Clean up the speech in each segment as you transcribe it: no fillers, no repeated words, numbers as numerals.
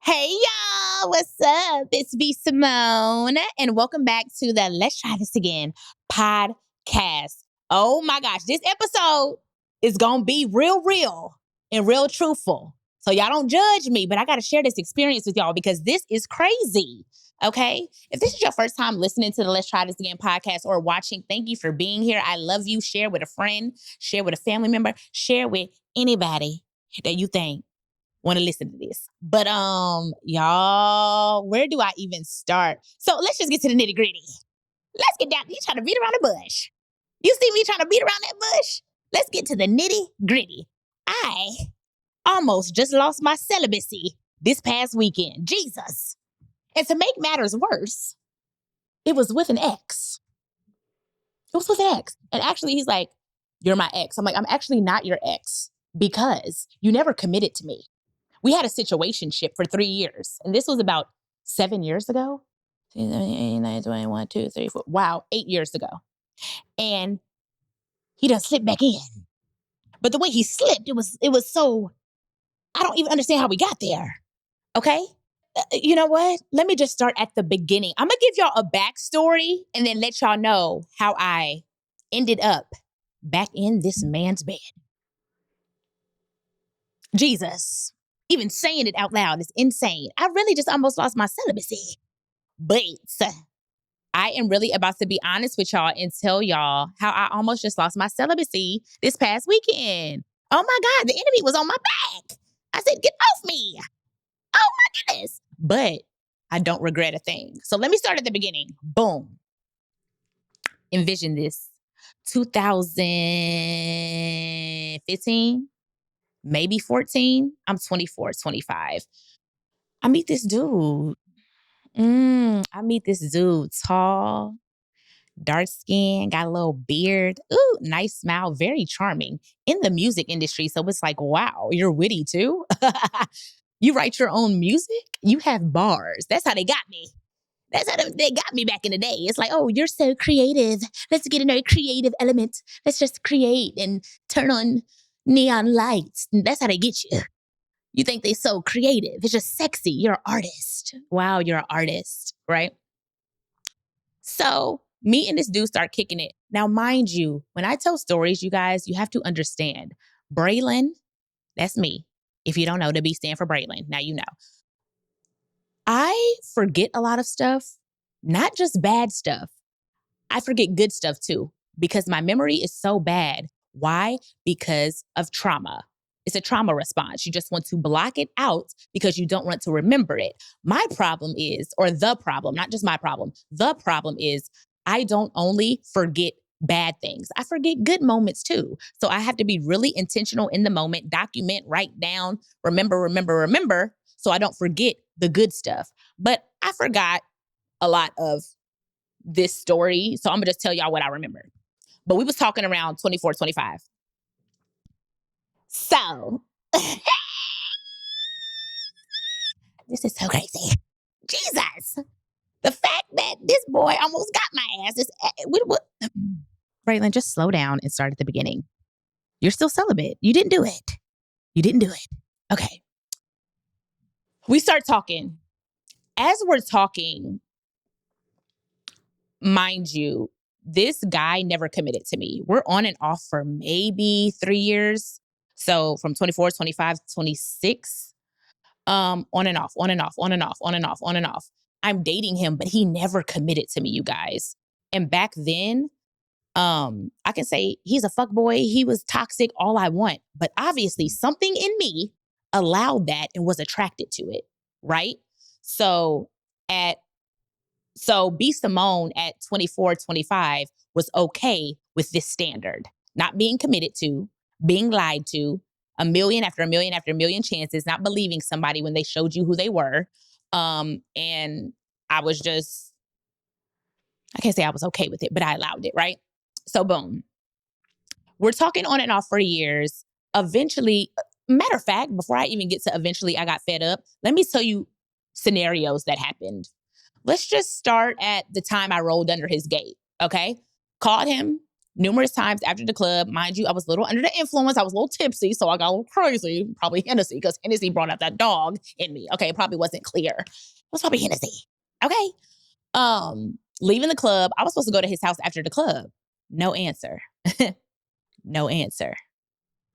Hey y'all, what's up? It's b.simone, and welcome back to the Let's Try This Again podcast. Oh my gosh, this episode is gonna be real, and real truthful. So y'all don't judge me, but I gotta share this experience with y'all because this is crazy. Okay? If this is your first time listening to the Let's Try This Again podcast or watching, thank you for being here. I love you. Share with a friend, share with a family member, share with anybody that you think want to listen to this. But y'all, where do I even start? So let's just get to the nitty-gritty. Let's get down. You trying to beat around the bush. You see me trying to beat around that bush? Let's get to the nitty-gritty. I almost just lost my celibacy this past weekend. Jesus. And to make matters worse, it was with an ex. It was with an ex. And actually, he's like, "You're my ex." I'm like, "I'm actually not your ex because you never committed to me." We had a situationship for 3 years, and this was about 7 years ago. 21, 2, 3, 4. Wow, 8 years ago. And he done slipped back in. But the way he slipped, it was so, I don't even understand how we got there. Okay? You know what? Let me just start at the beginning. I'm gonna give y'all a backstory and then let y'all know how I ended up back in this man's bed. Jesus. Even saying it out loud is insane. I really just almost lost my celibacy. But I am really about to be honest with y'all and tell y'all how I almost just lost my celibacy this past weekend. Oh my God, the enemy was on my back. I said, "Get off me." Oh my goodness. But I don't regret a thing. So let me start at the beginning. Boom. Envision this. 2015, maybe 14. I'm 24, 25. I meet this dude. I meet this dude, tall, dark skin, got a little beard. Ooh, nice smile, very charming in the music industry. So it's like, wow, you're witty too. You write your own music. You have bars. That's how they got me. That's how they got me back in the day. It's like, oh, you're so creative. Let's get another creative element. Let's just create and turn on neon lights. And that's how they get you. You think they so creative. It's just sexy. You're an artist. Wow, you're an artist, right? So me and this dude start kicking it. Now, mind you, when I tell stories, you guys, you have to understand. Braylon, that's me. If you don't know, the B stand for Braylon. Now you know. I forget a lot of stuff, not just bad stuff. I forget good stuff too, because my memory is so bad. Why? Because of trauma. It's a trauma response. You just want to block it out because you don't want to remember it. My problem is, or the problem, not just my problem, the problem is I don't only forget bad things. I forget good moments too. So I have to be really intentional in the moment, document, write down, remember, so I don't forget the good stuff. But I forgot a lot of this story. So I'm gonna just tell y'all what I remember. But we was talking around 24, 25. So this is so crazy. Jesus. The fact that this boy almost got my ass is Braylon, just slow down and start at the beginning. You're still celibate. You didn't do it. You didn't do it. Okay. We start talking. As we're talking, mind you, this guy never committed to me. We're on and off for maybe 3 years. So from 24, 25, 26, on and off, on and off, on and off, on and off, on and off. I'm dating him, but he never committed to me, you guys. And back then, I can say he's a fuck boy. He was toxic, all I want. But obviously something in me allowed that and was attracted to it, right? So b.simone at 24, 25 was okay with this standard, not being committed to, being lied to, a million after a million after a million chances, not believing somebody when they showed you who they were. And I was just, I can't say I was okay with it, but I allowed it, right? So boom. We're talking on and off for years. Eventually, matter of fact, before I even get to eventually I got fed up, let me tell you scenarios that happened. Let's just start at the time I rolled under his gate, okay? Called him, numerous times after the club. Mind you, I was a little under the influence. I was a little tipsy, so I got a little crazy. Probably Hennessy, because Hennessy brought out that dog in me. Okay, it probably wasn't clear. It was probably Hennessy. Okay. Leaving the club, I was supposed to go to his house after the club. No answer. No answer.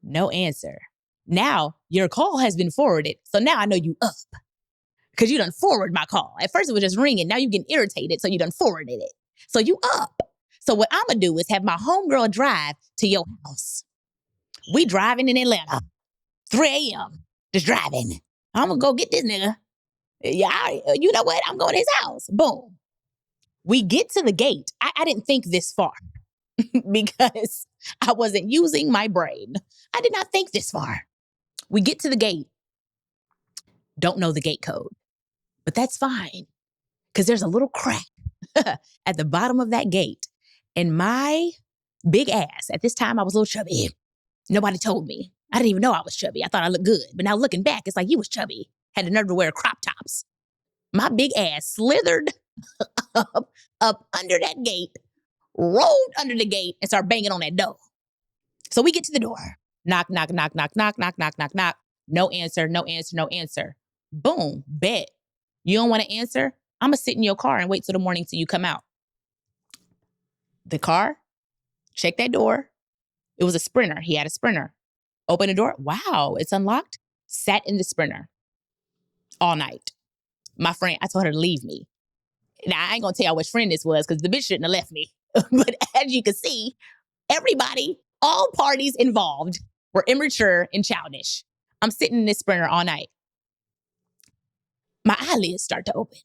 No answer. Now your call has been forwarded. So now I know you up. Because you done forward my call. At first it was just ringing. Now you getting irritated. So you done forwarded it. So you up. So what I'm going to do is have my homegirl drive to your house. We driving in Atlanta. 3 a.m. Just driving. I'm going to go get this nigga. Yeah, you know what? I'm going to his house. Boom. We get to the gate. I didn't think this far because I wasn't using my brain. I did not think this far. We get to the gate. Don't know the gate code, but that's fine because there's a little crack at the bottom of that gate. And my big ass, at this time I was a little chubby. Nobody told me. I didn't even know I was chubby. I thought I looked good. But now looking back, it's like you was chubby. Had the nerve to wear crop tops. My big ass slithered up under that gate, rolled under the gate, and started banging on that door. So we get to the door. Knock, knock, knock, knock, knock, knock, knock, knock, knock. No answer, no answer, no answer. Boom, bet. You don't want to answer? I'm going to sit in your car and wait till the morning till you come out. The car, check that door. It was a Sprinter. He had a Sprinter. Open the door. Wow, it's unlocked. Sat in the Sprinter all night. My friend, I told her to leave me. Now, I ain't going to tell y'all which friend this was because the bitch shouldn't have left me. But as you can see, everybody, all parties involved were immature and childish. I'm sitting in this Sprinter all night. My eyelids start to open.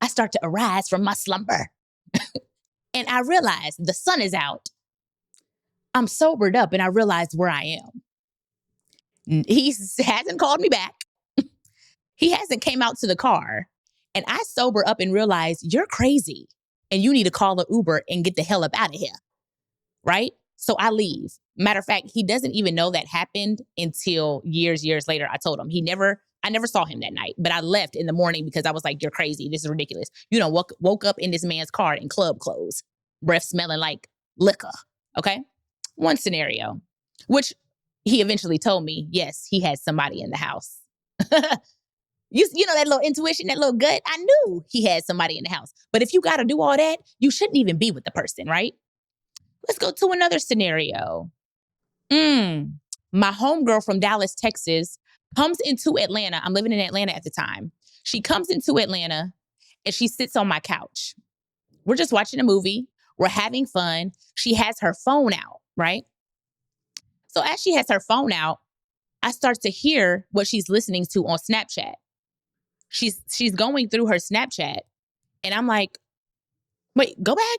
I start to arise from my slumber. And I realize the sun is out. I'm sobered up and I realize where I am. He hasn't called me back. He hasn't came out to the car. And I sober up and realize you're crazy and you need to call an Uber and get the hell up out of here. Right? So I leave. Matter of fact, he doesn't even know that happened until years later. I told him I never saw him that night, but I left in the morning because I was like, you're crazy. This is ridiculous. You know, woke up in this man's car in club clothes, breath smelling like liquor. Okay. One scenario, which he eventually told me, yes, he had somebody in the house. You know, that little intuition, that little gut. I knew he had somebody in the house. But if you got to do all that, you shouldn't even be with the person, right? Let's go to another scenario. My homegirl from Dallas, Texas, comes into Atlanta. I'm living in Atlanta at the time. She comes into Atlanta and she sits on my couch. We're just watching a movie. We're having fun. She has her phone out, right? So as she has her phone out, I start to hear what she's listening to on Snapchat. She's going through her Snapchat and I'm like, wait, go back.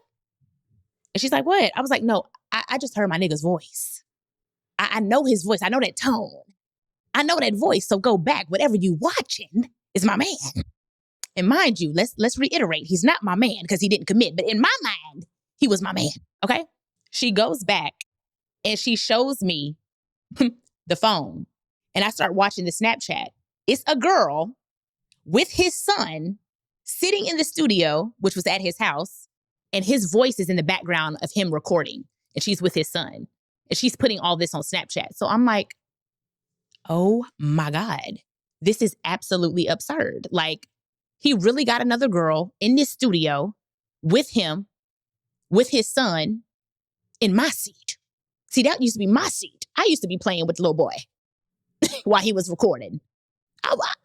And she's like, what? I was like, no, I just heard my nigga's voice. I know his voice. I know that tone. I know that voice. So go back. Whatever you watching is my man. And mind you, let's reiterate, he's not my man because he didn't commit. But in my mind, he was my man. Okay? She goes back and she shows me the phone. And I start watching the Snapchat. It's a girl with his son sitting in the studio, which was at his house. And his voice is in the background of him recording. And she's with his son. And she's putting all this on Snapchat. So I'm like, oh my God, this is absolutely absurd. Like, he really got another girl in this studio with him, with his son, in my seat. See, that used to be my seat. I used to be playing with the little boy while he was recording.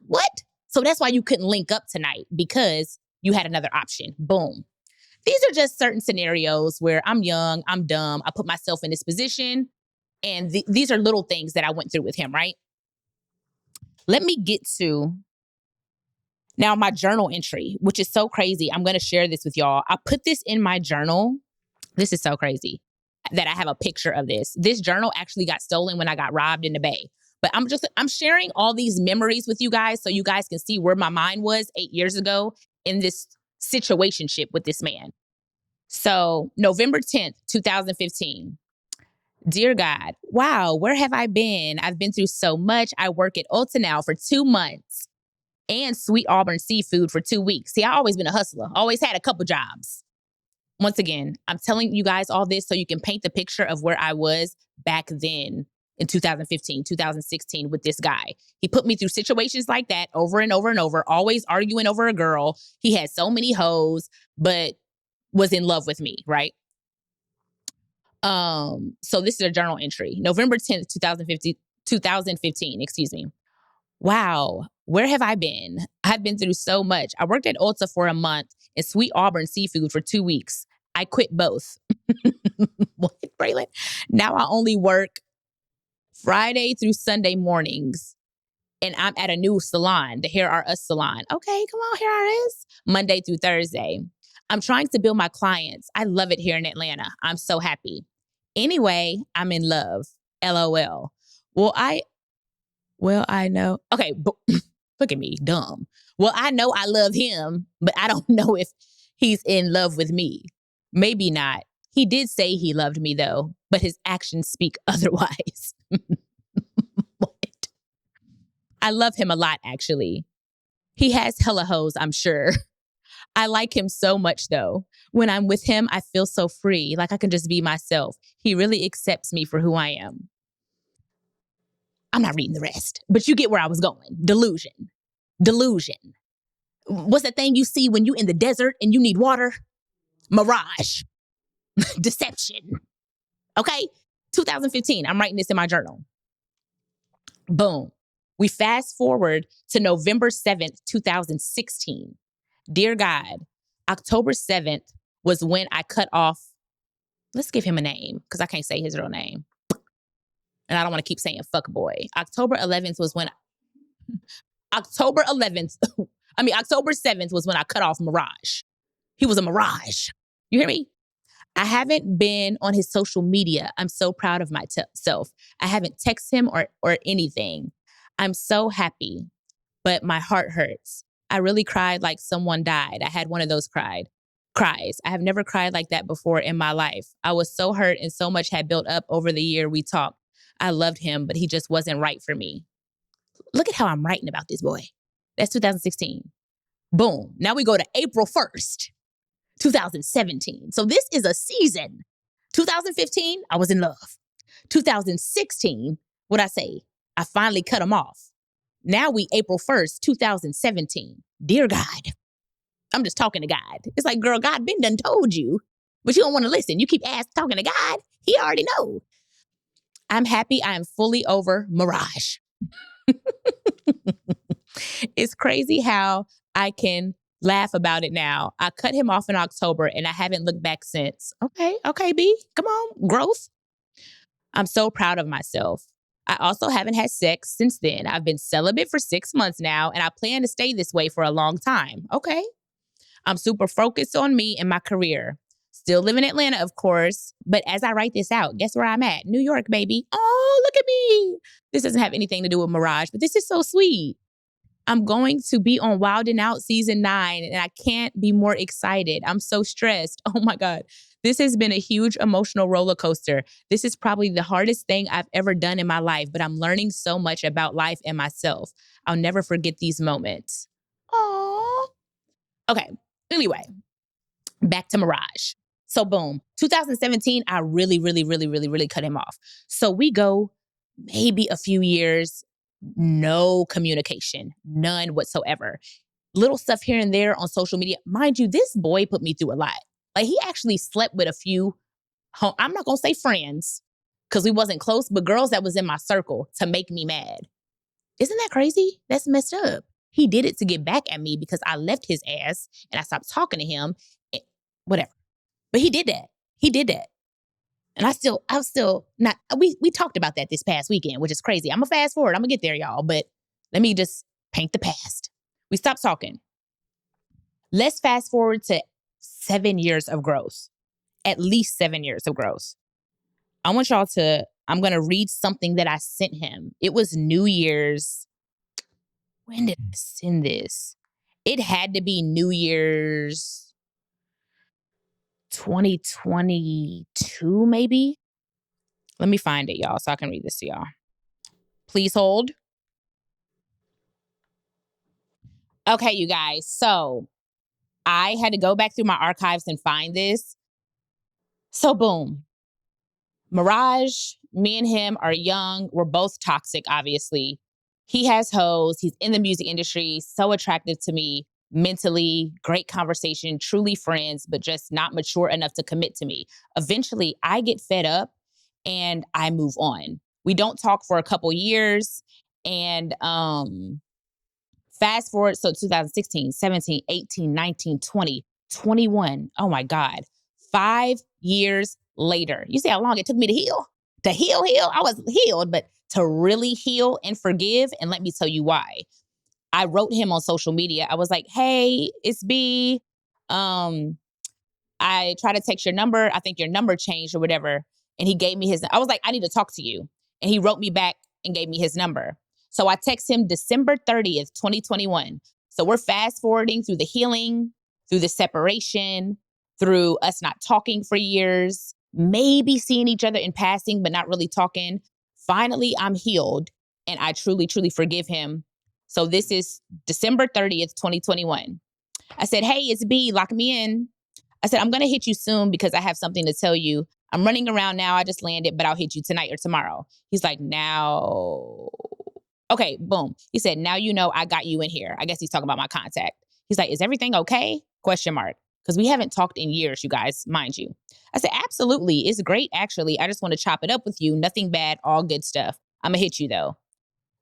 What? So that's why you couldn't link up tonight, because you had another option. Boom. These are just certain scenarios where I'm young, I'm dumb, I put myself in this position, and these are little things that I went through with him, right? Let me get to now my journal entry, which is so crazy. I'm going to share this with y'all. I put this in my journal. This is so crazy that I have a picture of this. This journal actually got stolen when I got robbed in the Bay. But I'm sharing all these memories with you guys so you guys can see where my mind was 8 years ago in this situationship with this man. So November 10th, 2015. Dear God, wow, where have I been? I've been through so much. I work at Ulta now for 2 months and Sweet Auburn Seafood for 2 weeks. See, I always been a hustler. Always had a couple jobs. Once again, I'm telling you guys all this so you can paint the picture of where I was back then in 2015, 2016 with this guy. He put me through situations like that over and over and over, always arguing over a girl. He had so many hoes, but was in love with me, right? So this is a journal entry. November 10th, 2015, excuse me. Wow, where have I been? I've been through so much. I worked at Ulta for a month and Sweet Auburn Seafood for 2 weeks. I quit both. What, Braylon? Now I only work Friday through Sunday mornings. And I'm at a new salon, the Hair Are Us salon. Okay, come on, Hair Are Us. Monday through Thursday. I'm trying to build my clients. I love it here in Atlanta. I'm so happy. Anyway, I'm in love. LOL. Well, I know. Okay, but look at me, dumb. Well, I know I love him, but I don't know if he's in love with me. Maybe not. He did say he loved me though, but his actions speak otherwise. What? I love him a lot, actually. He has hella hoes, I'm sure. I like him so much though. When I'm with him, I feel so free, like I can just be myself. He really accepts me for who I am. I'm not reading the rest, but you get where I was going. Delusion. Delusion. What's that thing you see when you in the desert and you need water? Mirage. Deception. Okay? 2015. I'm writing this in my journal. Boom. We fast forward to November 7th, 2016. Dear God, October 7th was when I cut off. Let's give him a name because I can't say his real name. And I don't want to keep saying fuck boy. October 11th was when October 11th, October 7th was when I cut off Mirage. He was a mirage. You hear me? I haven't been on his social media. I'm so proud of myself. I haven't texted him or anything. I'm so happy, but my heart hurts. I really cried like someone died. I had one of those cries. I have never cried like that before in my life. I was so hurt and so much had built up over the year we talked. I loved him, but he just wasn't right for me. Look at how I'm writing about this boy. That's 2016. Boom. Now we go to April 1st, 2017. So this is a season. 2015, I was in love. 2016, what'd I say? I finally cut him off. Now we April 1st, 2017. Dear God, I'm just talking to God. It's like, girl, God been done told you, but you don't want to listen. You keep talking to God. He already know. I'm happy I am fully over Mirage. It's crazy how I can laugh about it now. I cut him off in October and I haven't looked back since. Okay, B, come on, growth. I'm so proud of myself. I also haven't had sex since then. I've been celibate for 6 months now and I plan to stay this way for a long time. Okay. I'm super focused on me and my career. Still live in Atlanta, of course. But as I write this out, guess where I'm at? New York, baby. Oh, look at me. This doesn't have anything to do with Mirage, but this is so sweet. I'm going to be on Wild 'N Out season 9 and I can't be more excited. I'm so stressed. Oh my God. This has been a huge emotional roller coaster. This is probably the hardest thing I've ever done in my life, but I'm learning so much about life and myself. I'll never forget these moments. Aww. Okay. Anyway, back to Mirage. So boom, 2017, I really cut him off. So we go maybe a few years, no communication, none whatsoever. Little stuff here and there on social media. Mind you, this boy put me through a lot. Like he actually slept with a few, I'm not gonna say friends, because we wasn't close, but girls that was in my circle to make me mad. Isn't that crazy? That's messed up. He did it to get back at me because I left his ass and I stopped talking to him. Whatever. But he did that. He did that. And I was still not, we talked about that this past weekend, which is crazy. I'm gonna fast forward. I'm gonna get there, y'all. But let me just paint the past. We stopped talking. Let's fast forward to 7 years of growth. At least 7 years of growth. I'm gonna read something that I sent him. It was New Year's. When did I send this? It had to be New Year's 2022, maybe. Let me find it, y'all, so I can read this to y'all. Please hold. Okay, you guys. So I had to go back through my archives and find this. So boom, Mirage, me and him are young. We're both toxic, obviously. He has hoes. He's in the music industry, so attractive to me mentally, great conversation, truly friends, but just not mature enough to commit to me. Eventually, I get fed up and I move on. We don't talk for a couple years. And fast forward, so 2016, 17, 18, 19, 20, 21. Oh my God. 5 years later. You see how long it took me to heal? To heal. I was healed, but to really heal and forgive. And let me tell you why. I wrote him on social media. I was like, hey, it's B. Um, I tried to text your number. I think your number changed or whatever. And he gave me his, I was like, I need to talk to you. And he wrote me back and gave me his number. So I text him December 30th, 2021. So we're fast forwarding through the healing, through the separation, through us not talking for years, maybe seeing each other in passing, but not really talking. Finally, I'm healed and I truly, truly forgive him. So this is December 30th, 2021. I said, hey, it's B, lock me in. I said, I'm going to hit you soon because I have something to tell you. I'm running around now. I just landed, but I'll hit you tonight or tomorrow. He's like, now. Okay, boom. He said, now you know I got you in here. I guess he's talking about my contact. He's like, is everything okay? Question mark. Because we haven't talked in years, you guys, mind you. I said, absolutely. It's great, actually. I just want to chop it up with you. Nothing bad, all good stuff. I'm going to hit you, though.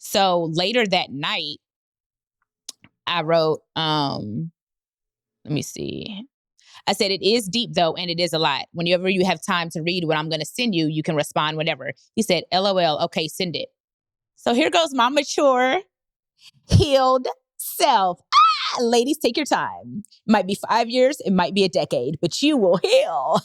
So later that night, I wrote, let me see. I said, it is deep though, and it is a lot. Whenever you have time to read what I'm going to send you, you can respond whatever. He said, LOL, okay, send it. So here goes my mature, healed self. Ladies, take your time. It might be 5 years, it might be a decade, but you will heal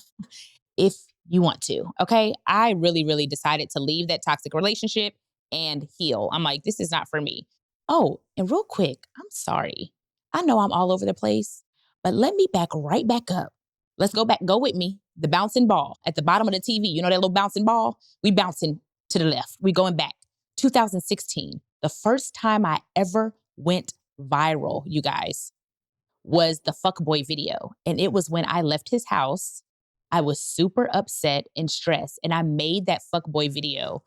if you want to, okay? I really, really decided to leave that toxic relationship and heal. I'm like, this is not for me. Oh, and real quick, I'm sorry. I know I'm all over the place, but let me back right back up. Let's go back, go with me. The bouncing ball at the bottom of the TV. You know that little bouncing ball? We bouncing to the left. We going back. 2016, the first time I ever went viral, you guys, was the fuckboy video. And it was when I left his house. I was super upset and stressed. And I made that fuckboy video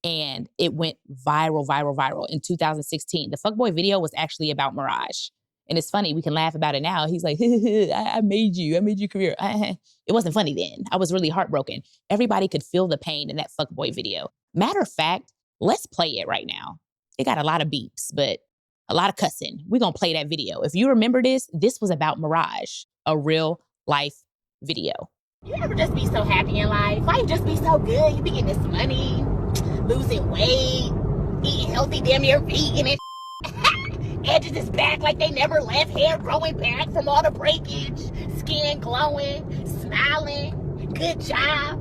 and it went viral in 2016. The fuckboy video was actually about Mirage. And it's funny, we can laugh about it now. He's like, I made you career. It wasn't funny then. I was really heartbroken. Everybody could feel the pain in that fuckboy video. Matter of fact, let's play it right now. It got a lot of beeps, but a lot of cussing. We're going to play that video. If you remember this was about Mirage, a real life video. You ever just be so happy in life? Life just be so good. You be getting this money, losing weight, eating healthy, damn near vegan and edges is back like they never left, hair growing back from all the breakage, skin glowing, smiling, good job.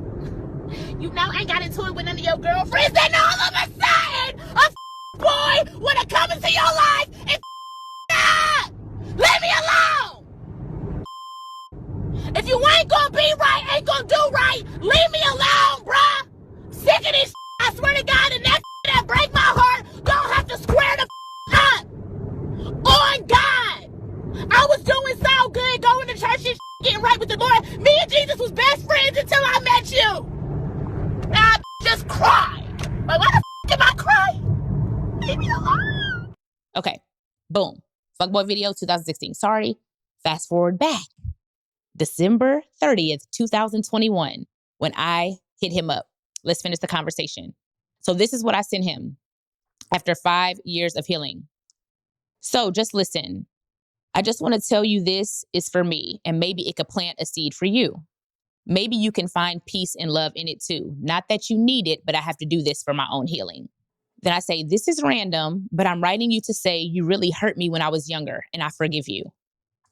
You know, ain't got into it with none of your girlfriends, and all of a sudden, a boy wanna come into your life and up! Leave me alone! If you ain't gonna be right, ain't gonna do right, leave me alone, bruh! Sick of this I swear to God, and that break my heart, gonna have to square the up! On God! I was doing so good, going to church and getting right with the Lord. Me and Jesus was best friends until I met you! Now I just cry. Like, why the am I crying? Leave me alone. Okay, boom. Fuckboy video 2016. Sorry. Fast forward back. December 30th, 2021, when I hit him up. Let's finish the conversation. So this is what I sent him after 5 years of healing. So just listen. I just want to tell you this is for me, and maybe it could plant a seed for you. Maybe you can find peace and love in it too. Not that you need it, but I have to do this for my own healing. Then I say, this is random, but I'm writing you to say you really hurt me when I was younger, and I forgive you.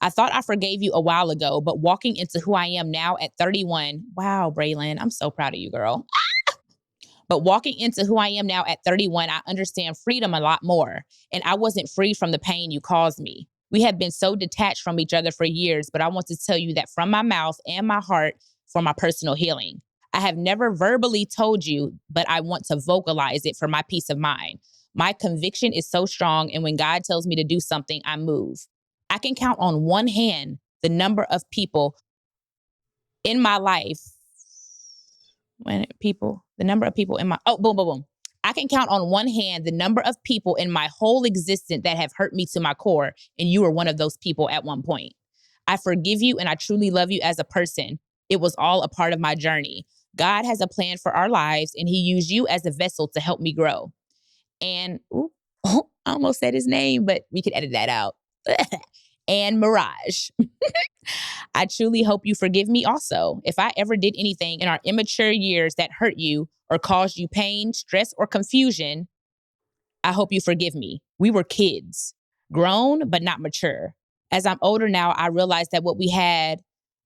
I thought I forgave you a while ago, but walking into who I am now at 31, wow, Braylon, I'm so proud of you, girl. But walking into who I am now at 31, I understand freedom a lot more, and I wasn't free from the pain you caused me. We have been so detached from each other for years, but I want to tell you that from my mouth and my heart for my personal healing. I have never verbally told you, but I want to vocalize it for my peace of mind. My conviction is so strong, and when God tells me to do something, I move. I can count on one hand the number of people in my life the number of people in my, boom, boom, boom. I can count on one hand the number of people in my whole existence that have hurt me to my core, and you were one of those people at one point. I forgive you and I truly love you as a person. It was all a part of my journey. God has a plan for our lives, and He used you as a vessel to help me grow. And I almost said his name, but we could edit that out. And Mirage. I truly hope you forgive me also. If I ever did anything in our immature years that hurt you or caused you pain, stress, or confusion, I hope you forgive me. We were kids, grown, but not mature. As I'm older now, I realize that what we had,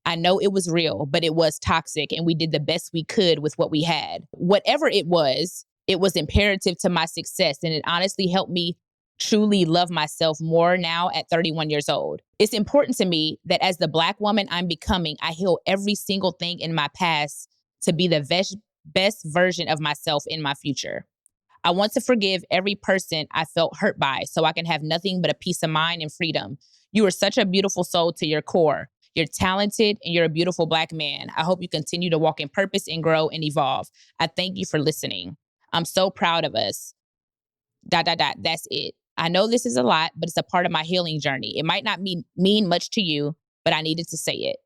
I know it was real, but it was toxic, and we did the best we could with what we had. Whatever it was imperative to my success, and it honestly helped me truly love myself more now at 31 years old. It's important to me that as the Black woman I'm becoming, I heal every single thing in my past to be the best version of myself in my future. I want to forgive every person I felt hurt by so I can have nothing but a peace of mind and freedom. You are such a beautiful soul to your core. You're talented and you're a beautiful Black man. I hope you continue to walk in purpose and grow and evolve. I thank you for listening. I'm so proud of us. ... That's it. I know this is a lot, but it's a part of my healing journey. It might not mean much to you, but I needed to say it.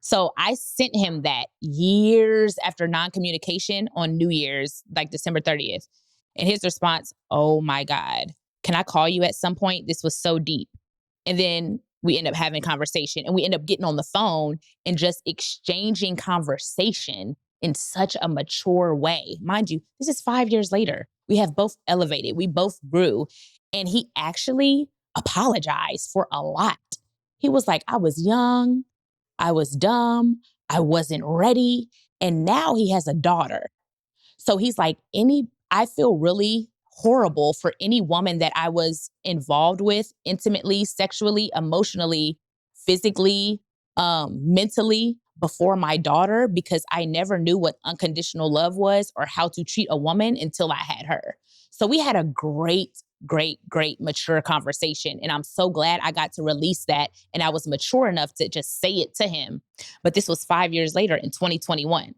So I sent him that years after non-communication on New Year's, like December 30th. And his response, oh my God, can I call you at some point? This was so deep. And then we end up having conversation, and we end up getting on the phone and just exchanging conversation in such a mature way. Mind you, this is 5 years later. We have both elevated. We both grew. And he actually apologized for a lot. He was like, I was young. I was dumb. I wasn't ready. And now he has a daughter. So he's like, I feel really horrible for any woman that I was involved with intimately, sexually, emotionally, physically, mentally before my daughter, because I never knew what unconditional love was or how to treat a woman until I had her. So we had a great, great, great mature conversation. And I'm so glad I got to release that. And I was mature enough to just say it to him. But this was 5 years later in 2021.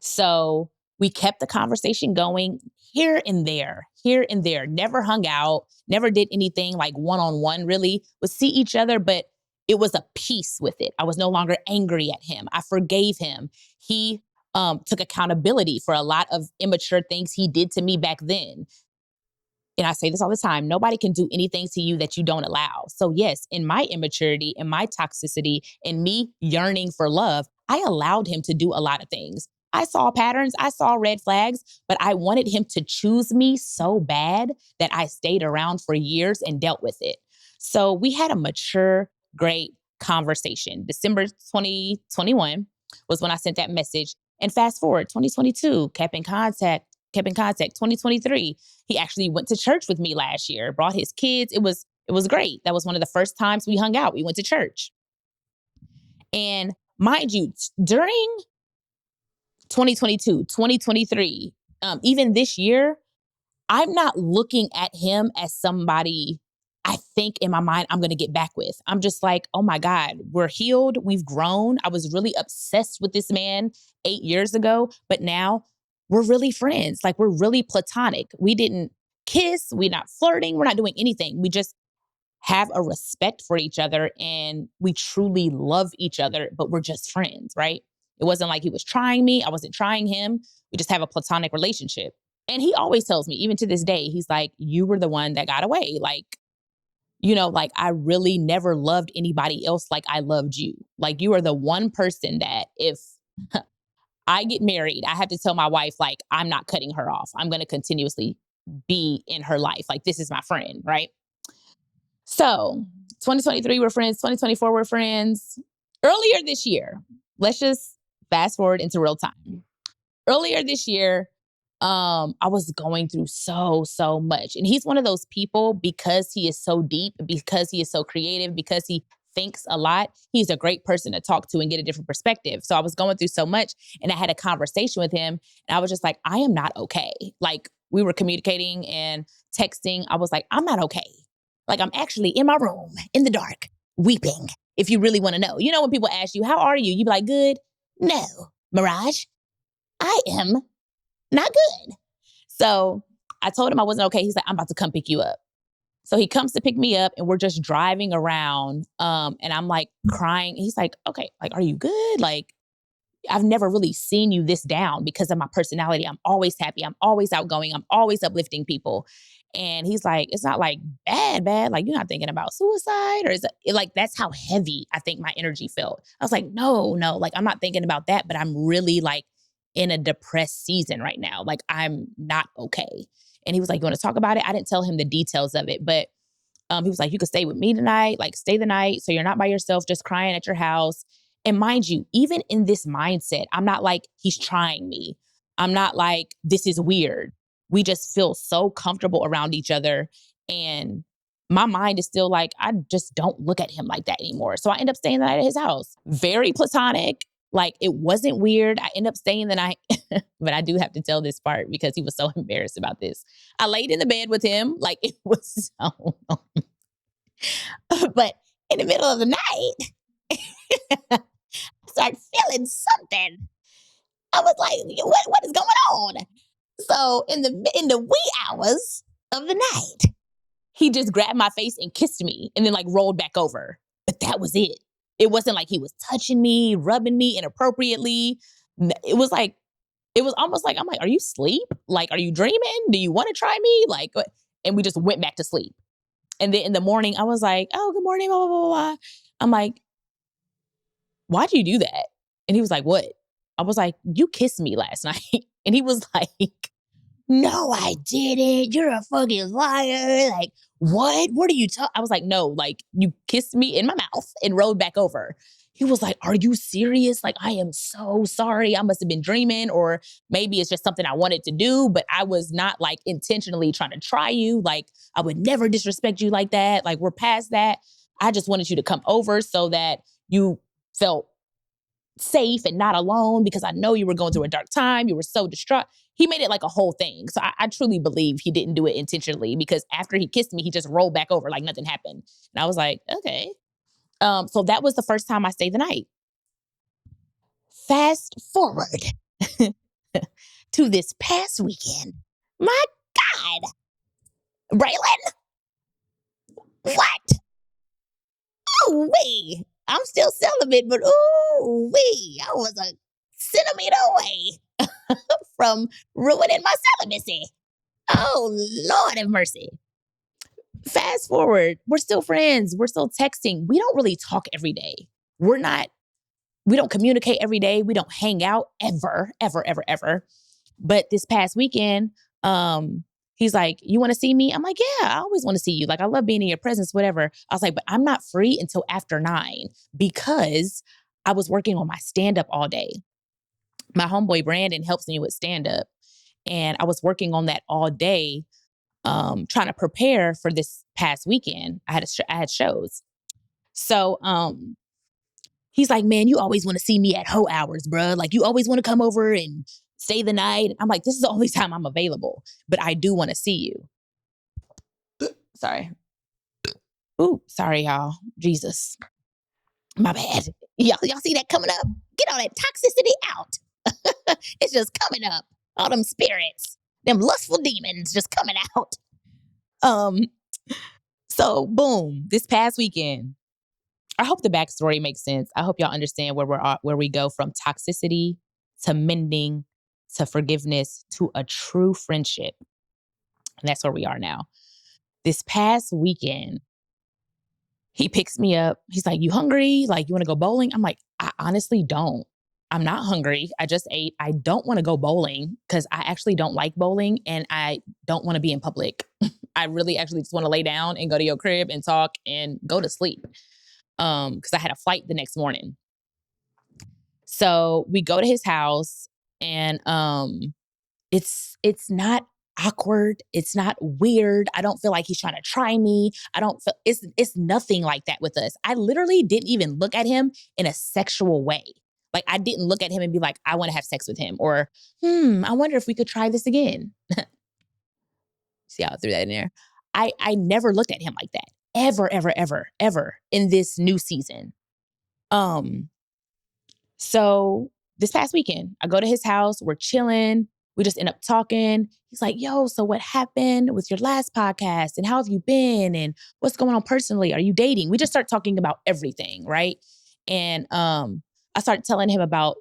So we kept the conversation going here and there, never hung out, never did anything like one-on-one really, would see each other, but it was a peace with it. I was no longer angry at him. I forgave him. He took accountability for a lot of immature things he did to me back then. And I say this all the time, nobody can do anything to you that you don't allow. So yes, in my immaturity, in my toxicity, in me yearning for love, I allowed him to do a lot of things. I saw patterns, I saw red flags, but I wanted him to choose me so bad that I stayed around for years and dealt with it. So we had a mature, great conversation. December 2021 was when I sent that message. And fast forward, 2022, kept in contact. 2023, he actually went to church with me last year, brought his kids. It was great. That was one of the first times we hung out. We went to church. And mind you, during 2022, 2023, even this year, I'm not looking at him as somebody I think in my mind I'm going to get back with. I'm just like, oh my God, we're healed. We've grown. I was really obsessed with this man 8 years ago, but now we're really friends. Like, we're really platonic. We didn't kiss. We're not flirting. We're not doing anything. We just have a respect for each other, and we truly love each other, but we're just friends, right? It wasn't like he was trying me. I wasn't trying him. We just have a platonic relationship. And he always tells me, even to this day, he's like, you were the one that got away. Like, like, I really never loved anybody else like I loved you. Like, you are the one person that if I get married, I have to tell my wife, like, I'm not cutting her off. I'm going to continuously be in her life. Like, this is my friend, right? So 2023, we're friends. 2024, we're friends. Earlier this year, let's just fast forward into real time. Earlier this year, I was going through so much. And he's one of those people, because he is so deep, because he is so creative, because he thinks a lot, he's a great person to talk to and get a different perspective. So I was going through so much, and I had a conversation with him, and I was just like, I am not okay. Like, we were communicating and texting. I was like, I'm not okay. Like, I'm actually in my room in the dark, weeping, if you really want to know. You know, when people ask you, how are you? You be like, good? No. Mirage? I am not good. So I told him I wasn't okay. He's like, I'm about to come pick you up. So he comes to pick me up and we're just driving around. And I'm like crying. He's like, okay, like, are you good? Like, I've never really seen you this down because of my personality. I'm always happy. I'm always outgoing. I'm always uplifting people. And he's like, it's not like bad. Like, you're not thinking about suicide, or is it like that's how heavy I think my energy felt. I was like, no, like I'm not thinking about that, but I'm really like in a depressed season right now. Like, I'm not okay. And he was like, you want to talk about it? I didn't tell him the details of it, but he was like, you could stay with me tonight, like stay the night so you're not by yourself, just crying at your house. And mind you, even in this mindset, I'm not like, he's trying me. I'm not like, this is weird. We just feel so comfortable around each other. And my mind is still like, I just don't look at him like that anymore. So I end up staying the night at his house. Very platonic. Like, it wasn't weird. I end up staying the night, but I do have to tell this part because he was so embarrassed about this. I laid in the bed with him. Like, it was so, but in the middle of the night, I started feeling something. I was like, what is going on? So in the wee hours of the night, he just grabbed my face and kissed me and then like rolled back over. But that was it. It wasn't like he was touching me, rubbing me inappropriately. It was like, it was almost like, I'm like, are you asleep? Like, are you dreaming? Do you want to try me? Like, and we just went back to sleep. And then in the morning, I was like, oh, good morning, blah, blah, blah, blah. I'm like, why'd you do that? And he was like, what? I was like, you kissed me last night. And he was like, no, I didn't. You're a fucking liar. Like, what? What are you talking? I was like, no, like, you kissed me in my mouth and rolled back over. He was like, are you serious? Like, I am so sorry. I must have been dreaming, or maybe it's just something I wanted to do, but I was not like intentionally trying to try you. Like, I would never disrespect you like that. Like, we're past that. I just wanted you to come over so that you felt safe and not alone, because I know you were going through a dark time. You were so distraught. He made it like a whole thing. So I truly believe he didn't do it intentionally, because after he kissed me, he just rolled back over like nothing happened. And I was like, okay. So that was the first time I stayed the night. Fast forward to this past weekend. My God, Braylon, what? Ooh wee. I'm still celibate, but ooh wee, I was a centimeter away from ruining my celibacy. Oh, Lord have mercy. Fast forward, we're still friends. We're still texting. We don't really talk every day. We don't communicate every day. We don't hang out ever. But this past weekend, he's like, you want to see me? I'm like, yeah, I always want to see you. Like, I love being in your presence, whatever. I was like, but I'm not free until after 9 because I was working on my stand up all day. My homeboy Brandon helps me with stand up. And I was working on that all day, trying to prepare for this past weekend. I had shows. So he's like, man, you always want to see me at ho hours, bro. Like, you always want to come over and stay the night. I'm like, this is the only time I'm available, but I do want to see you. Sorry. Ooh, sorry, y'all. Jesus. My bad. Y'all see that coming up? Get all that toxicity out. It's just coming up. All them spirits, them lustful demons just coming out. Um, so boom, this past weekend, I hope the backstory makes sense. I hope y'all understand where we go from toxicity to mending to forgiveness to a true friendship. And that's where we are now. This past weekend, he picks me up. He's like, you hungry? Like, you want to go bowling? I'm like, I honestly don't. I'm not hungry. I just ate. I don't want to go bowling because I actually don't like bowling and I don't want to be in public. I really actually just want to lay down and go to your crib and talk and go to sleep. Because I had a flight the next morning. So we go to his house and it's not awkward. It's not weird. I don't feel like he's trying to try me. I don't feel it's nothing like that with us. I literally didn't even look at him in a sexual way. Like, I didn't look at him and be like, I want to have sex with him, or I wonder if we could try this again. See how I threw that in there? I never looked at him like that. Ever in this new season. So this past weekend, I go to his house, we're chilling. We just end up talking. He's like, yo, so what happened with your last podcast? And how have you been? And what's going on personally? Are you dating? We just start talking about everything, right? And I started telling him about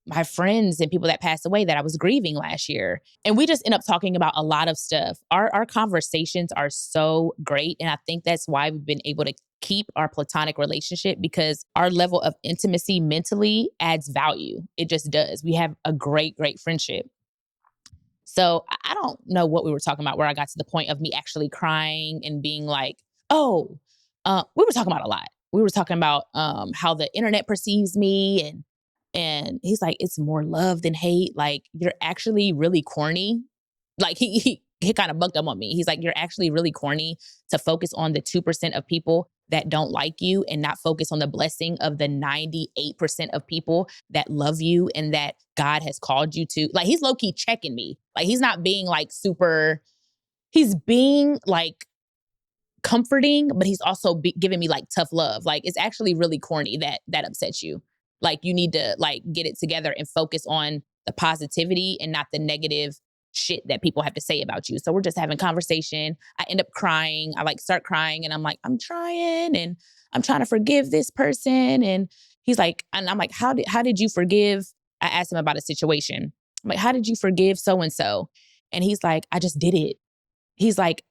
my friends and people that passed away that I was grieving last year. And we just end up talking about a lot of stuff. Our conversations are so great. And I think that's why we've been able to keep our platonic relationship, because our level of intimacy mentally adds value. It just does. We have a great, great friendship. So I don't know what we were talking about where I got to the point of me actually crying and being like, oh, we were talking about a lot. We were talking about how the internet perceives me, and he's like, it's more love than hate. Like, you're actually really corny. Like he kind of bucked up on me. He's like, you're actually really corny to focus on the 2% of people that don't like you and not focus on the blessing of the 98% of people that love you and that God has called you to. Like, he's low key checking me. Like, he's not being like super, he's being like comforting, but he's also giving me like tough love. Like, it's actually really corny that upsets you. Like, you need to like get it together and focus on the positivity and not the negative shit that people have to say about you. So we're just having conversation. I end up crying. I like start crying and I'm like, I'm trying and I'm trying to forgive this person. And he's like, and I'm like, how did you forgive? I asked him about a situation. I'm like, how did you forgive so and so? And he's like, I just did it. He's like,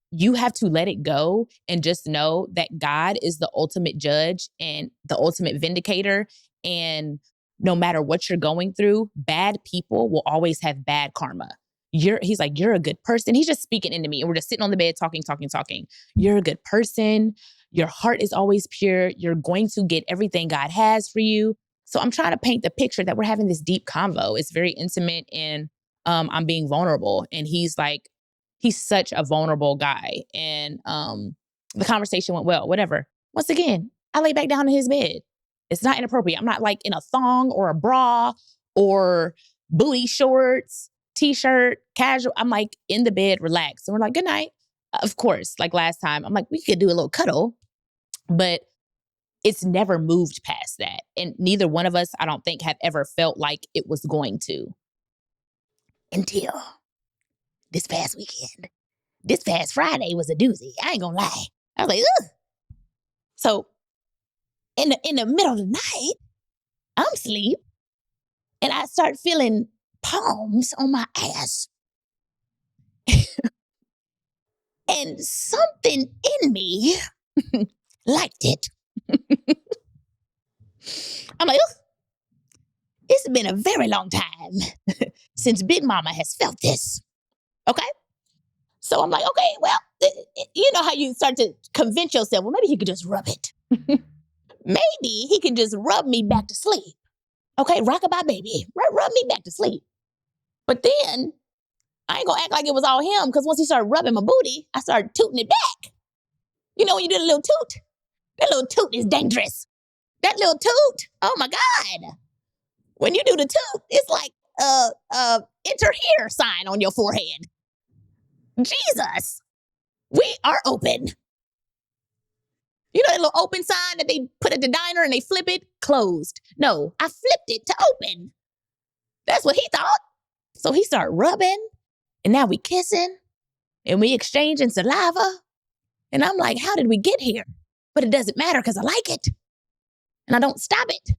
you have to let it go and just know that God is the ultimate judge and the ultimate vindicator. And no matter what you're going through, bad people will always have bad karma. He's like, you're a good person. He's just speaking into me. And we're just sitting on the bed talking. You're a good person. Your heart is always pure. You're going to get everything God has for you. So I'm trying to paint the picture that we're having this deep convo. It's very intimate and I'm being vulnerable. And he's like, he's such a vulnerable guy. And the conversation went well, whatever. Once again, I lay back down in his bed. It's not inappropriate. I'm not like in a thong or a bra or booty shorts, t-shirt, casual. I'm like in the bed, relaxed. And we're like, good night. Of course, like last time, I'm like, we could do a little cuddle, but it's never moved past that. And neither one of us, I don't think, have ever felt like it was going to. Until this past weekend. This past Friday was a doozy. I ain't gonna lie. I was like, ugh. So in the middle of the night, I'm asleep and I start feeling palms on my ass. And something in me liked it. I'm like, ugh, it's been a very long time since Big Mama has felt this. Okay? So I'm like, okay, well, you know how you start to convince yourself, well, maybe he could just rub it. Maybe he can just rub me back to sleep. Okay, rockabye baby, rub me back to sleep. But then I ain't gonna act like it was all him, because once he started rubbing my booty, I started tooting it back. You know when you do a little toot? That little toot is dangerous. That little toot, oh my God. When you do the toot, it's like enter here sign on your forehead. Jesus, we are open. You know that little open sign that they put at the diner and they flip it? Closed. No, I flipped it to open. That's what he thought. So he started rubbing, and now we kissing, and we exchanging saliva. And I'm like, how did we get here? But it doesn't matter because I like it. And I don't stop it.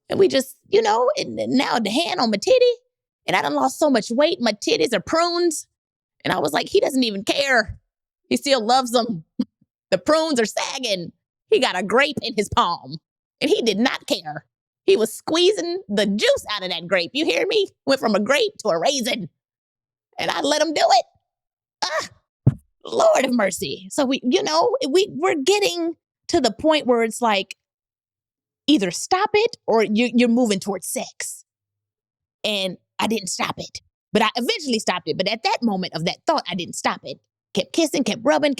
And we just, and now the hand on my titty, and I done lost so much weight. My titties are prunes. And I was like, he doesn't even care. He still loves them. The prunes are sagging. He got a grape in his palm, and he did not care. He was squeezing the juice out of that grape. You hear me? Went from a grape to a raisin, and I let him do it. Lord of mercy. So we're getting to the point where it's like, either stop it or you're moving towards sex. And I didn't stop it, but I eventually stopped it. But at that moment of that thought, I didn't stop it. Kept kissing, kept rubbing,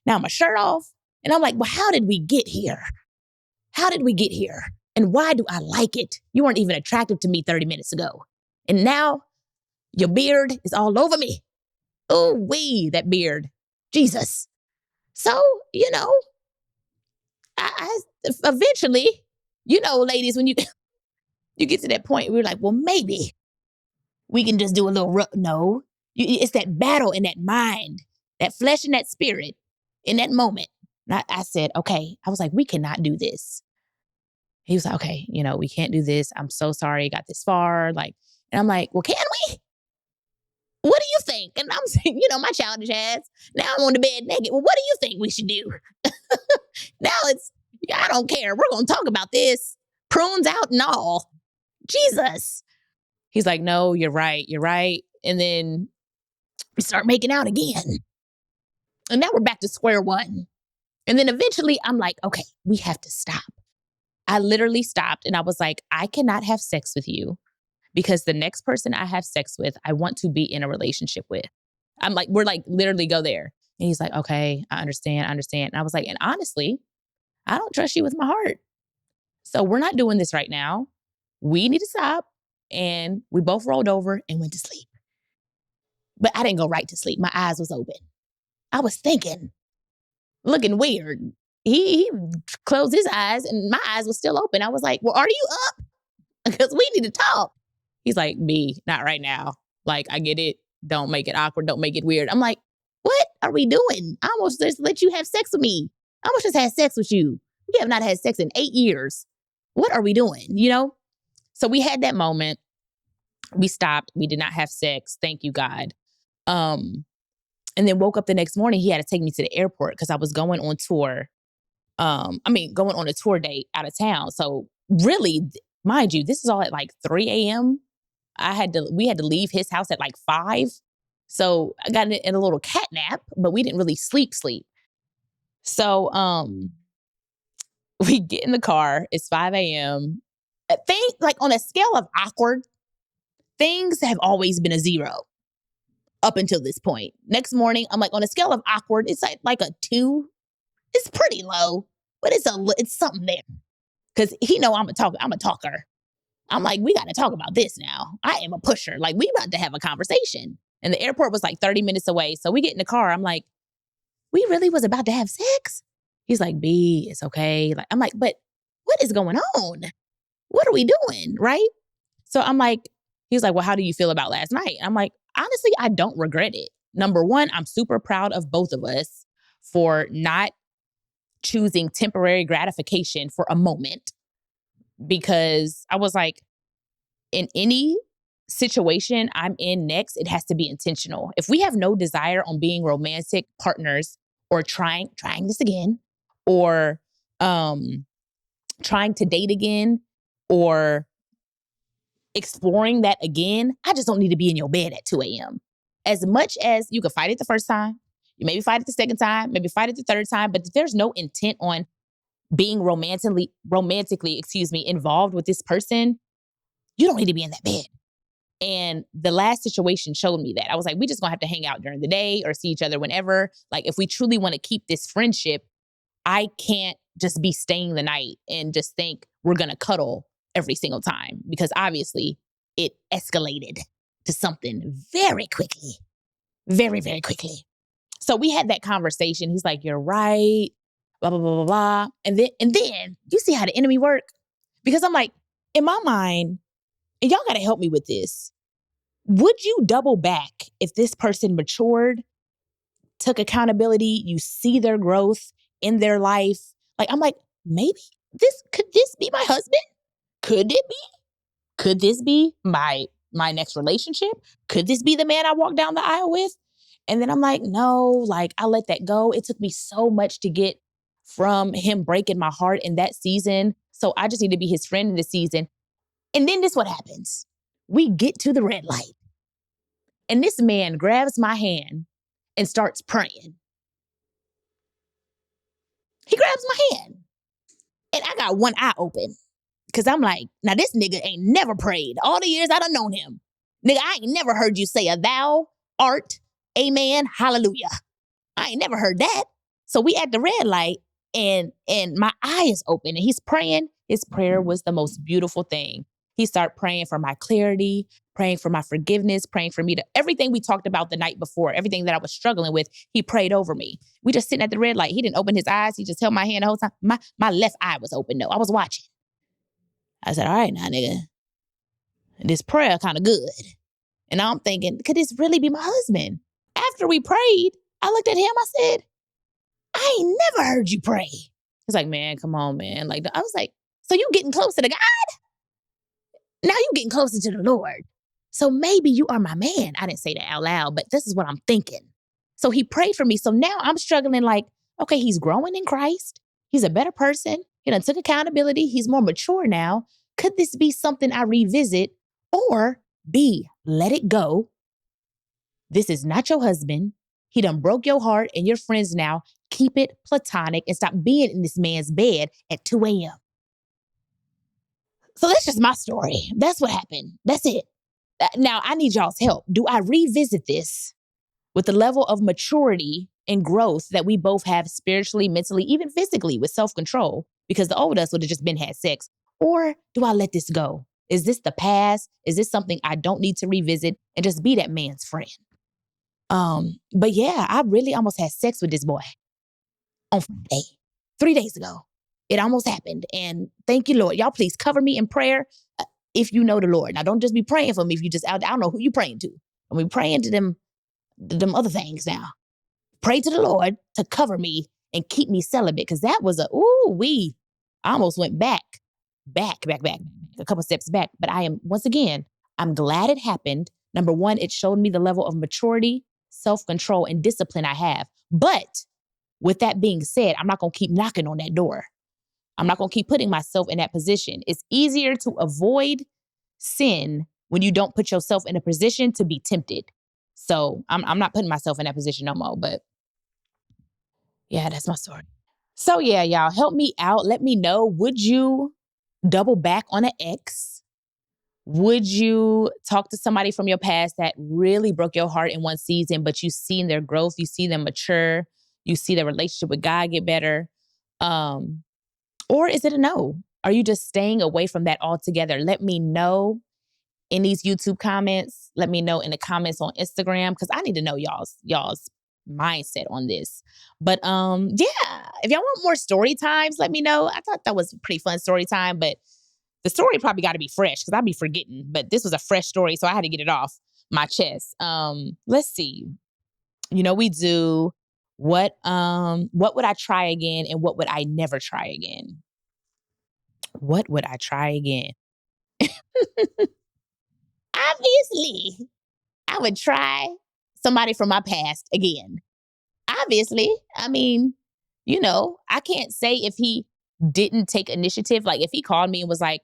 now my shirt off. And I'm like, well, how did we get here? How did we get here? And why do I like it? You weren't even attractive to me 30 minutes ago. And now your beard is all over me. Oh, wee, that beard. Jesus. So, I eventually, ladies, when you You get to that point where you're like, well, maybe we can just do a little, no. It's that battle in that mind, that flesh and that spirit in that moment. And I said, okay. I was like, we cannot do this. He was like, okay, we can't do this. I'm so sorry it got this far. And I'm like, well, can we? What do you think? And I'm saying, my childish ass. Now I'm on the bed naked. Well, what do you think we should do? Now I don't care. We're going to talk about this. Prunes out and all. Jesus. He's like, no, you're right. You're right. And then we start making out again. And now we're back to square one. And then eventually I'm like, okay, we have to stop. I literally stopped and I was like, I cannot have sex with you because the next person I have sex with, I want to be in a relationship with. I'm like, we're like literally go there. And he's like, okay, I understand. And I was like, and honestly, I don't trust you with my heart. So we're not doing this right now. We need to stop. And we both rolled over and went to sleep. But I didn't go right to sleep. My eyes was open. I was thinking, looking weird. He closed his eyes and my eyes were still open. I was like, well, are you up? Because we need to talk. He's like, B, not right now. Like, I get it. Don't make it awkward. Don't make it weird. I'm like, what are we doing? I almost just let you have sex with me. I almost just had sex with you. We have not had sex in 8 years. What are we doing? So we had that moment. We stopped. We did not have sex. Thank you, God. And then woke up the next morning. He had to take me to the airport because I was going on tour. Going on a tour date out of town. So really, mind you, this is all at like 3 a.m. We had to leave his house at like 5. So I got in a little cat nap, but we didn't really sleep. So we get in the car. It's 5 a.m. Like on a scale of awkward, things have always been a 0 up until this point. Next morning, I'm like, on a scale of awkward, it's like a 2. It's pretty low, but it's something there. Because he know I'm a talker. I'm like, we got to talk about this now. I am a pusher. Like, we about to have a conversation. And the airport was like 30 minutes away. So we get in the car. I'm like, we really was about to have sex? He's like, B, it's okay. I'm like, but what is going on? What are we doing? Right? So I'm like, he's like, well, how do you feel about last night? I'm like, honestly, I don't regret it. Number one, I'm super proud of both of us for not choosing temporary gratification for a moment, because I was like, in any situation I'm in next, it has to be intentional. If we have no desire on being romantic partners or trying this again, or trying to date again, or exploring that again, I just don't need to be in your bed at 2 a.m. As much as you could fight it the first time, you maybe fight it the second time, maybe fight it the third time, but if there's no intent on being romantically, involved with this person, you don't need to be in that bed. And the last situation showed me that. I was like, we just gonna have to hang out during the day or see each other whenever. Like, if we truly want to keep this friendship, I can't just be staying the night and just think we're gonna cuddle every single time, because obviously it escalated to something very quickly, very, very quickly. So we had that conversation. He's like, you're right, blah, blah, blah, blah, blah. And then you see how the enemy work? Because I'm like, in my mind, and y'all got to help me with this, would you double back if this person matured, took accountability, you see their growth in their life? Like, I'm like, maybe could this be my husband? Could it be? Could this be my next relationship? Could this be the man I walk down the aisle with? And then I'm like, no, like, I let that go. It took me so much to get from him breaking my heart in that season. So I just need to be his friend in this season. And then this what happens. We get to the red light. And this man grabs my hand and starts praying. He grabs my hand. And I got one eye open. Because I'm like, now this nigga ain't never prayed. All the years I done known him. Nigga, I ain't never heard you say a thou, art, amen, hallelujah. I ain't never heard that. So we at the red light and my eye is open and he's praying. His prayer was the most beautiful thing. He started praying for my clarity, praying for my forgiveness, praying for me to everything we talked about the night before, everything that I was struggling with, he prayed over me. We just sitting at the red light. He didn't open his eyes. He just held my hand the whole time. My left eye was open though. I was watching. I said, all right now, nigga. This prayer kind of good. And I'm thinking, could this really be my husband? After we prayed, I looked at him, I said, I ain't never heard you pray. He's like, man, come on, man. Like, I was like, so you getting closer to God? Now you getting closer to the Lord. So maybe you are my man. I didn't say that out loud, but this is what I'm thinking. So he prayed for me. So now I'm struggling like, okay, he's growing in Christ. He's a better person. He done took accountability. He's more mature now. Could this be something I revisit? Or B, let it go. This is not your husband. He done broke your heart and your friends now. Keep it platonic and stop being in this man's bed at 2 a.m. So that's just my story. That's what happened. That's it. Now I need y'all's help. Do I revisit this with the level of maturity and growth that we both have spiritually, mentally, even physically with self-control? Because the old us would have just been had sex. Or do I let this go? Is this the past? Is this something I don't need to revisit and just be that man's friend? But yeah, I really almost had sex with this boy on Friday, 3 days ago. It almost happened. And thank you, Lord. Y'all please cover me in prayer if you know the Lord. Now, don't just be praying for me if you just out. I don't know who you praying to. I'm be praying to them other things now. Pray to the Lord to cover me and keep me celibate, because that was I almost went back, a couple steps back. But I am, once again, I'm glad it happened. Number one, it showed me the level of maturity, self-control, and discipline I have. But with that being said, I'm not going to keep knocking on that door. I'm not going to keep putting myself in that position. It's easier to avoid sin when you don't put yourself in a position to be tempted. So I'm not putting myself in that position no more. But yeah, that's my story. So yeah, y'all, help me out. Let me know. Would you double back on an ex? Would you talk to somebody from your past that really broke your heart in one season, but you've seen their growth, you see them mature, you see their relationship with God get better? Or is it a no? Are you just staying away from that altogether? Let me know in these YouTube comments. Let me know in the comments on Instagram, because I need to know y'all's mindset on this. But yeah, if y'all want more story times, let me know. I thought that was a pretty fun story time, but the story probably got to be fresh because I'll be forgetting. But this was a fresh story, so I had to get it off my chest. Let's see. We do what would I try again and what would I never try again? What would I try again? Obviously, I would try somebody from my past again. Obviously, I mean, I can't say if he didn't take initiative. Like if he called me and was like,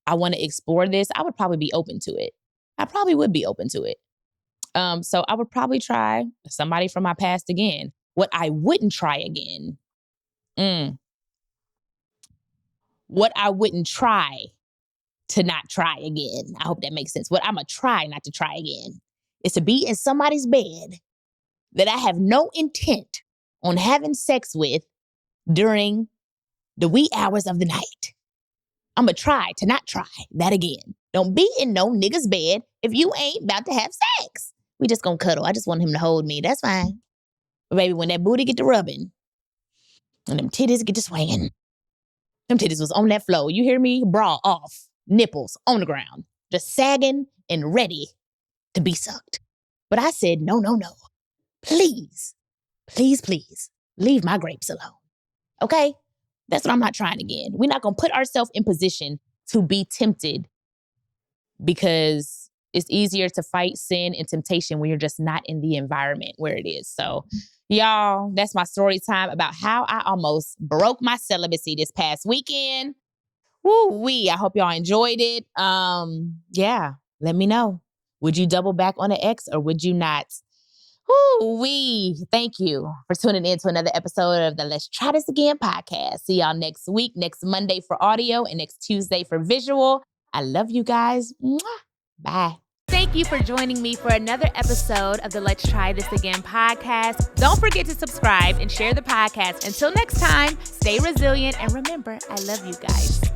I want to explore this, I would probably be open to it. I probably would be open to it. So I would probably try somebody from my past again. What I wouldn't try again. What I wouldn't try to not try again. I hope that makes sense. What I'm going to try not to try again is to be in somebody's bed that I have no intent on having sex with during the wee hours of the night. I'm going to try to not try that again. Don't be in no nigga's bed if you ain't about to have sex. We just going to cuddle. I just want him to hold me. That's fine. But baby, when that booty get to rubbing and them titties get to swinging, them titties was on that floor. You hear me? Bra off, nipples on the ground, just sagging and ready to be sucked. But I said, no. Please, leave my grapes alone. Okay? That's what I'm not trying again. We're not going to put ourselves in position to be tempted, because it's easier to fight sin and temptation when you're just not in the environment where it is. So, y'all, that's my story time about how I almost broke my celibacy this past weekend. Woo-wee. I hope y'all enjoyed it. Yeah, let me know. Would you double back on an ex or would you not? Woo-wee. Thank you for tuning in to another episode of the Let's Try This Again podcast. See y'all next week, next Monday for audio and next Tuesday for visual. I love you guys. Mwah. Bye. Thank you for joining me for another episode of the Let's Try This Again podcast. Don't forget to subscribe and share the podcast. Until next time, stay resilient and remember, I love you guys.